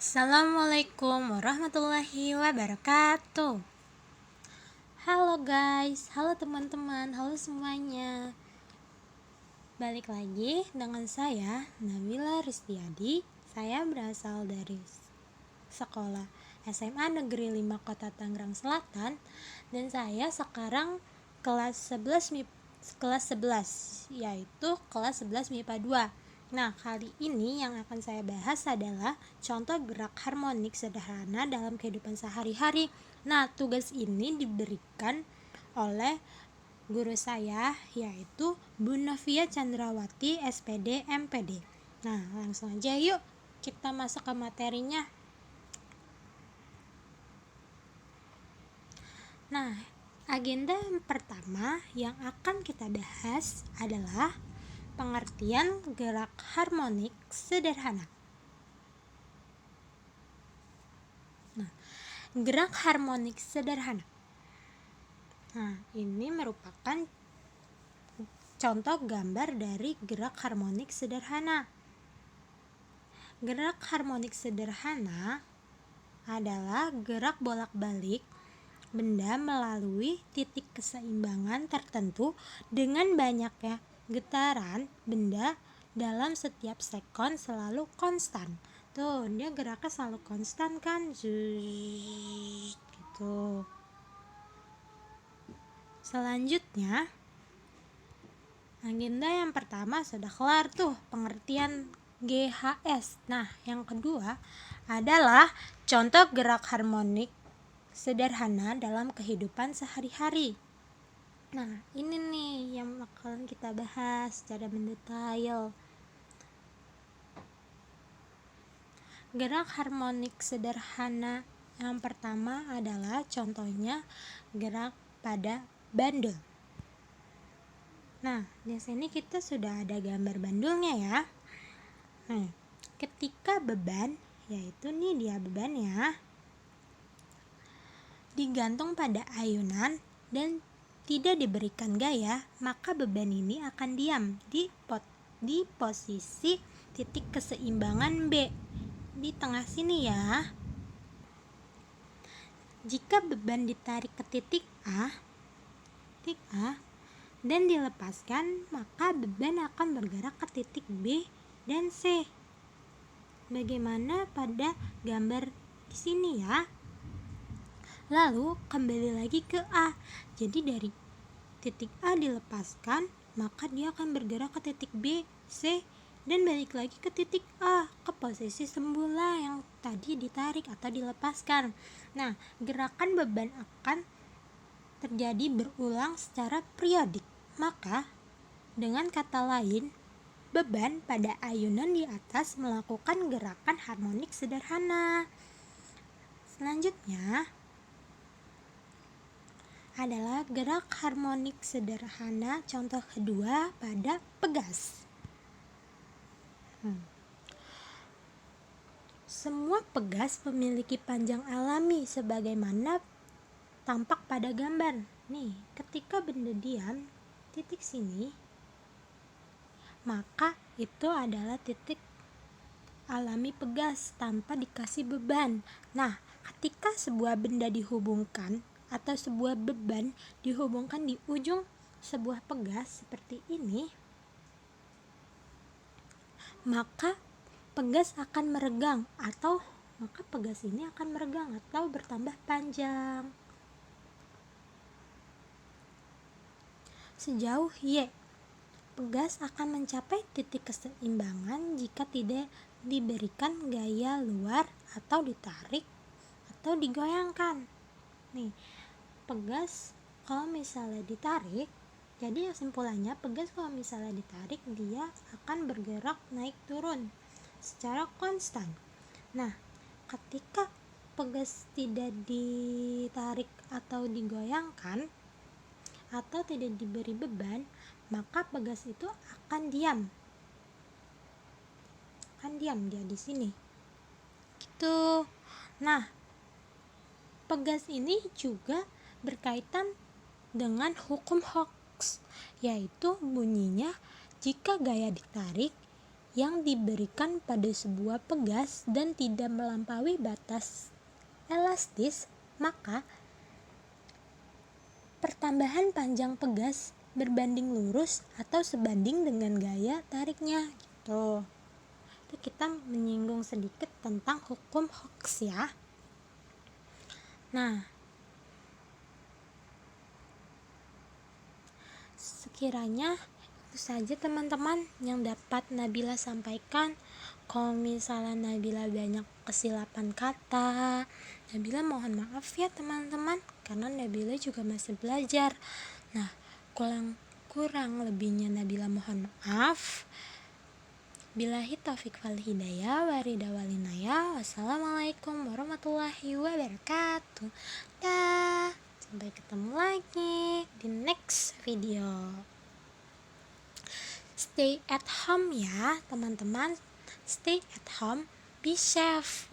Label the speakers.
Speaker 1: Assalamualaikum warahmatullahi wabarakatuh. Halo guys, halo teman-teman, halo semuanya. Balik lagi dengan saya Nabila Ristiadi. Saya berasal dari sekolah SMA Negeri 5 Kota Tangerang Selatan. Dan saya sekarang kelas 11 yaitu kelas 11 MIPA 2. Nah, kali ini yang akan saya bahas adalah contoh gerak harmonik sederhana dalam kehidupan sehari-hari. Nah, tugas ini diberikan oleh guru saya, yaitu Bu Novia Chandrawati, SPD, MPD. Nah, langsung aja yuk kita masuk ke materinya. Nah, agenda yang pertama yang akan kita bahas adalah pengertian gerak harmonik sederhana. Nah, gerak harmonik sederhana. Nah, ini merupakan contoh gambar dari gerak harmonik sederhana. Gerak harmonik sederhana adalah gerak bolak-balik benda melalui titik keseimbangan tertentu dengan banyaknya getaran benda dalam setiap sekon selalu konstan. Tuh, dia geraknya selalu konstan kan? Zzz, gitu. Selanjutnya, agenda yang pertama sudah kelar tuh, pengertian GHS. Nah, yang kedua adalah contoh gerak harmonik sederhana dalam kehidupan sehari-hari. Nah, ini nih yang bakalan kita bahas secara mendetail. Gerak harmonik sederhana yang pertama adalah contohnya gerak pada bandul. Nah, di sini kita sudah ada gambar bandulnya ya. Nah, ketika beban, yaitu nih dia beban ya, digantung pada ayunan dan tidak diberikan gaya, maka beban ini akan diam di posisi titik keseimbangan B di tengah sini ya. Jika beban ditarik ke titik A dan dilepaskan, maka beban akan bergerak ke titik B dan C. Bagaimana pada gambar di sini ya. Lalu kembali lagi ke A. Jadi dari titik A dilepaskan, maka dia akan bergerak ke titik B, C, dan balik lagi ke titik A, ke posisi semula yang tadi ditarik atau dilepaskan. Nah, gerakan beban akan terjadi berulang secara periodik. Maka, dengan kata lain, beban pada ayunan di atas melakukan gerakan harmonik sederhana. Selanjutnya adalah gerak harmonik sederhana contoh kedua pada pegas. Semua pegas memiliki panjang alami sebagaimana tampak pada gambar. Nih, ketika benda diam titik sini, maka itu adalah titik alami pegas tanpa dikasih beban. Nah, ketika sebuah benda dihubungkan atau sebuah beban dihubungkan di ujung sebuah pegas seperti ini, maka pegas akan meregang atau maka pegas ini akan meregang atau bertambah panjang. Sejauh Y, pegas akan mencapai titik keseimbangan jika tidak diberikan gaya luar atau ditarik atau digoyangkan. Nih, pegas kalau misalnya ditarik, jadi kesimpulannya pegas kalau misalnya ditarik dia akan bergerak naik turun secara konstan. Nah, ketika pegas tidak ditarik atau digoyangkan atau tidak diberi beban, maka pegas itu akan diam dia di sini gitu. Nah, pegas ini juga berkaitan dengan hukum Hooke, yaitu bunyinya jika gaya ditarik yang diberikan pada sebuah pegas dan tidak melampaui batas elastis, maka pertambahan panjang pegas berbanding lurus atau sebanding dengan gaya tariknya gitu. Itu kita menyinggung sedikit tentang hukum Hooke ya. Nah, sekiranya itu saja teman-teman yang dapat Nabila sampaikan. Kalau misalnya Nabila banyak kesilapan kata, Nabila mohon maaf ya teman-teman, karena Nabila juga masih belajar. Nah, kurang lebihnya Nabila mohon maaf. Billahi taufik wal hidayah, warida walinaya. Wassalamualaikum warahmatullahi wabarakatuh. Dah, sampai ketemu lagi di next video. Stay at home ya teman-teman. Stay at home, be safe.